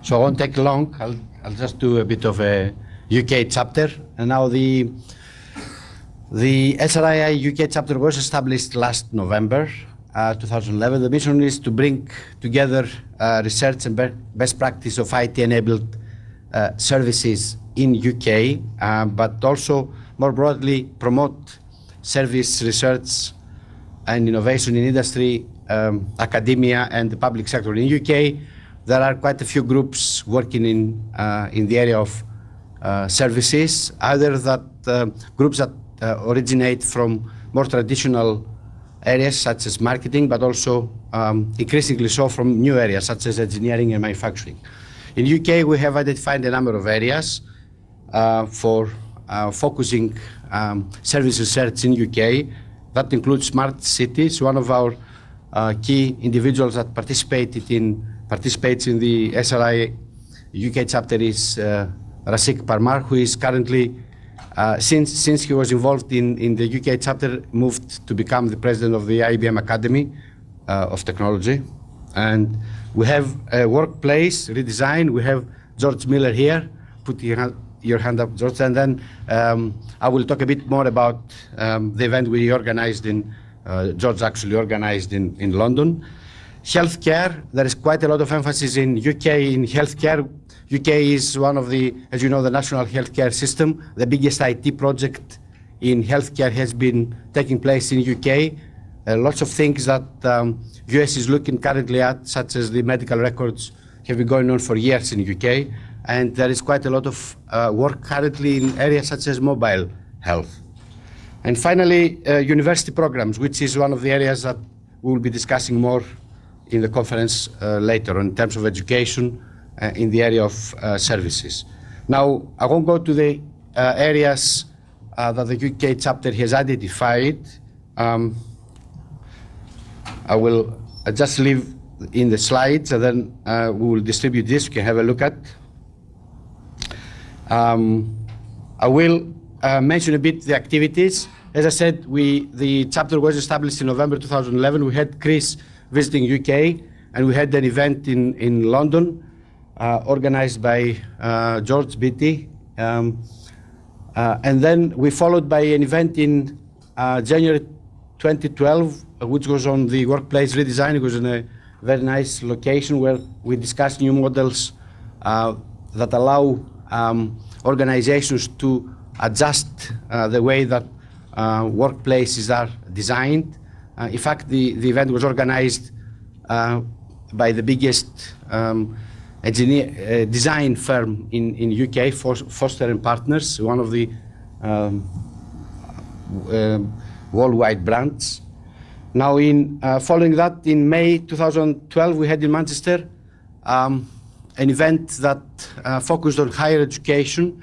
So I won't take long. I'll just do a bit of a UK chapter. And now the SRII UK chapter was established last November 2011. The mission is to bring together research and best practice of IT-enabled services in UK, but also more broadly promote service research and innovation in industry, academia, and the public sector. In UK, there are quite a few groups working in the area of services, either that groups that originate from more traditional areas such as marketing, but also increasingly so from new areas such as engineering and manufacturing. In UK, we have identified a number of areas for focusing service research in UK. That includes smart cities. One of our key individuals that participates in the SRI UK chapter is Rasik Parmar, who is currently, since he was involved in the UK chapter, moved to become the president of the IBM Academy of Technology. And we have a workplace redesign. We have George Miller here. Put your hand up, George, and then I will talk a bit more about the event we organized George actually organized in London. Healthcare, there is quite a lot of emphasis in UK in healthcare. UK is one of the, as you know, the national healthcare system. The biggest IT project in healthcare has been taking place in UK. Lots of things that US is looking currently at, such as the medical records, have been going on for years in UK. And there is quite a lot of work currently in areas such as mobile health. And finally, university programs, which is one of the areas that we will be discussing more in the conference later on in terms of education in the area of services. Now, I won't go to the areas that the UK chapter has identified. I will just leave in the slides, and then we will distribute this. You can have a look at. I will mention a bit the activities. As I said, the chapter was established in November 2011. We had Chris visiting UK, and we had an event in London organized by George Beatty. And then we followed by an event in January 2012, which was on the workplace redesign. It was in a very nice location where we discussed new models that allow organizations to adjust the way that workplaces are designed. In fact, the event was organized by the biggest design firm in UK, Foster and Partners, one of the worldwide brands. Now, following that, in May 2012, we had in Manchester an event that focused on higher education,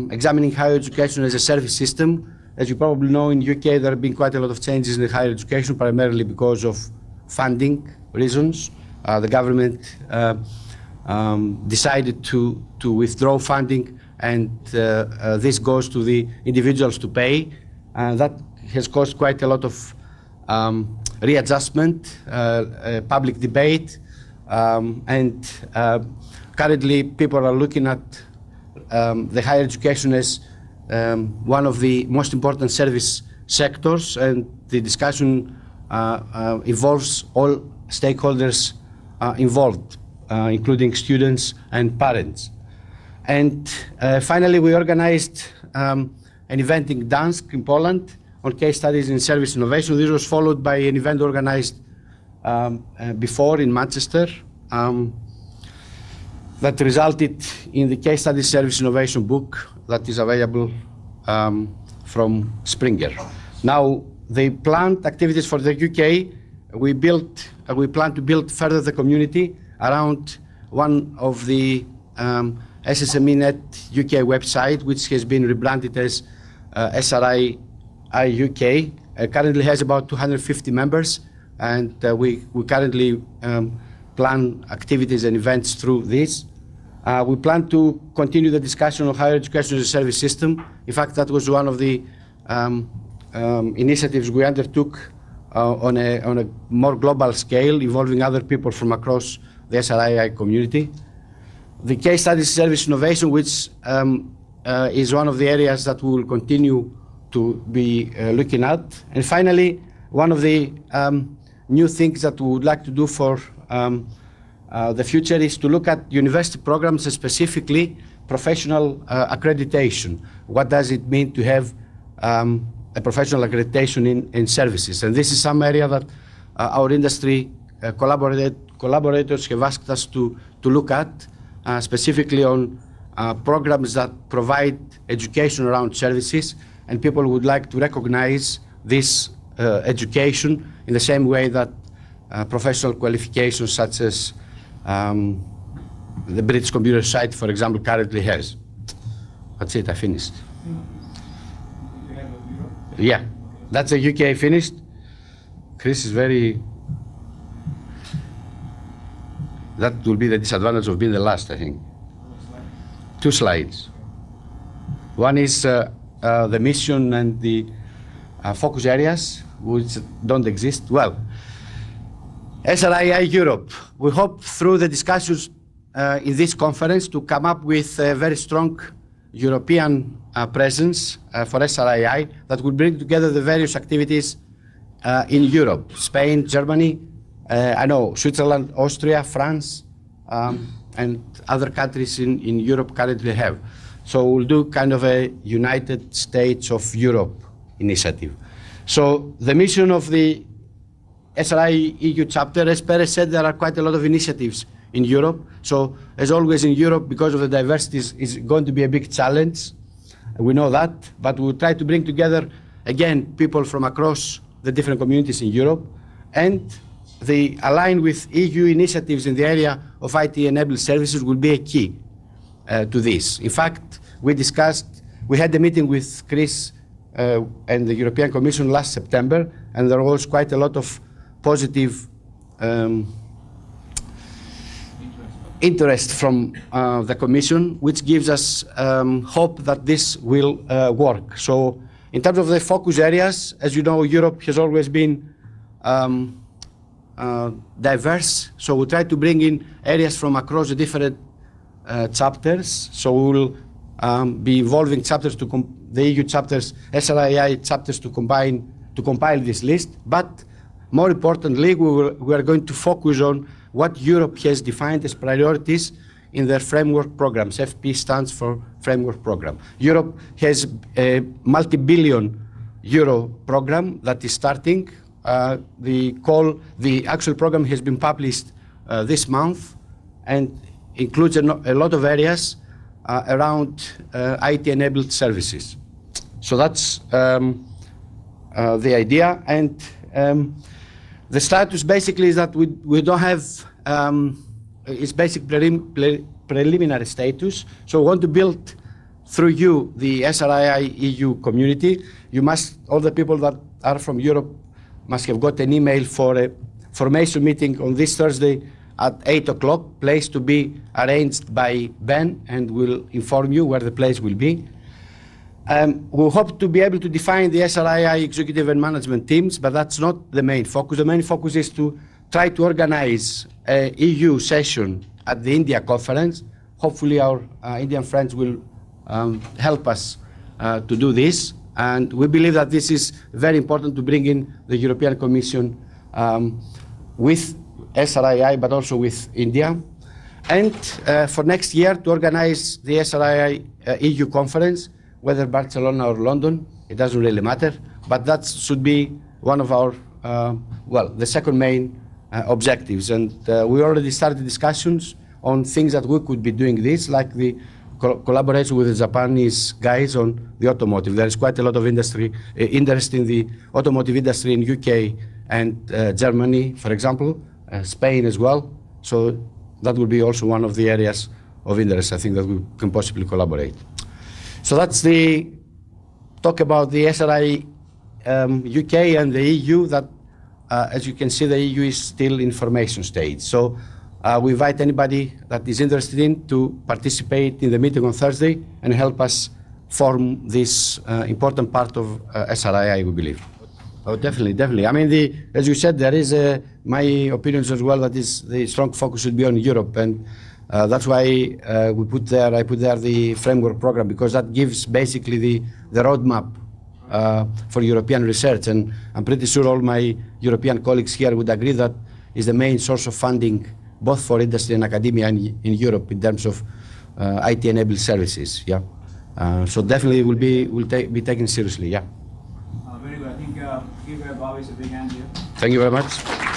examining higher education as a service system. As you probably know, in UK there have been quite a lot of changes in higher education, primarily because of funding reasons. The government decided to withdraw funding, and this goes to the individuals to pay. That has caused quite a lot of readjustment, public debate, and currently people are looking at the higher education as one of the most important service sectors, and the discussion involves all stakeholders involved, including students and parents. And finally, we organized an event in Gdańsk in Poland on case studies in service innovation. This was followed by an event organized before in Manchester that resulted in the case study service innovation book that is available from Springer. Now, the planned activities for the UK, we plan to build further the community around one of the SSME.net UK website, which has been rebranded as SRII UK. Currently has about 250 members, and we currently plan activities and events through this. We plan to continue the discussion on higher education as a service system. In fact, that was one of the initiatives we undertook on a more global scale, involving other people from across the SRII community. the case study service innovation, which is one of the areas that we will continue to be looking at. And finally, one of the new things that we would like to do for the future is to look at university programs, and specifically professional accreditation. What does it mean to have a professional accreditation in services? And this is some area that our industry collaborators have asked us to look at, specifically on programs that provide education around services, and people would like to recognize this education in the same way that professional qualifications such as the British Computer Society, for example, currently has. That's it, I finished. Yeah, that's the UK finished. Chris is very... That will be the disadvantage of being the last, I think. 2 slides. One is the mission and the focus areas, which don't exist. Well, SRII Europe, we hope through the discussions in this conference to come up with a very strong European presence for SRII that will bring together the various activities in Europe, Spain, Germany, I know Switzerland, Austria, France, and other countries in Europe currently have. So we'll do kind of a United States of Europe initiative. So the mission of the SRII EU chapter, as Perez said, there are quite a lot of initiatives in Europe. So as always in Europe, because of the diversity, is going to be a big challenge. We know that, but we'll try to bring together, again, people from across the different communities in Europe, and the align with EU initiatives in the area of IT-enabled services will be a key to this. In fact, we had a meeting with Chris and the European Commission last September, and there was quite a lot of positive interest from the Commission, which gives us hope that this will work. So in terms of the focus areas, as you know, Europe has always been diverse, so we try to bring in areas from across the different chapters. So we will be involving chapters the EU chapters, SRII chapters to compile this list. But more importantly, we are going to focus on what Europe has defined as priorities in their framework programs. FP stands for Framework Program. Europe has a multi-billion euro program that is starting. The actual program has been published this month and includes a lot of areas around IT-enabled services. So that's the idea. And the status basically is that we don't have, it's basic preliminary status. So we want to build through you the SRII EU community. You must, all the people that are from Europe must have got an email for a formation meeting on this Thursday at 8 o'clock, place to be arranged by Ben, and we'll inform you where the place will be. We hope to be able to define the SRII executive and management teams, but that's not the main focus. The main focus is to try to organize an EU session at the India conference. Hopefully our Indian friends will help us to do this. And we believe that this is very important to bring in the European Commission with SRII, but also with India. And for next year, to organize the SRII EU conference, whether Barcelona or London, it doesn't really matter, but that should be one of our, the second main objectives. And we already started discussions on things that we could be doing this, like the collaboration with the Japanese guys on the automotive. There is quite a lot of interest in the automotive industry in UK and Germany, for example, Spain as well. So that will be also one of the areas of interest, I think, that we can possibly collaborate. So that's the talk about the SRI UK and the EU. That, as you can see, the EU is still in formation stage. So we invite anybody that is interested in to participate in the meeting on Thursday and help us form this important part of SRII, we believe. Oh, definitely, definitely. I mean, as you said, there is my opinions as well that is the strong focus should be on Europe, and That's why I put there the framework program, because that gives basically the roadmap for European research. And I'm pretty sure all my European colleagues here would agree that is the main source of funding, both for industry and academia in Europe, in terms of IT-enabled services. Yeah. So definitely will be taken seriously. Yeah. Very good. I think give Bobby a big hand here. Thank you very much.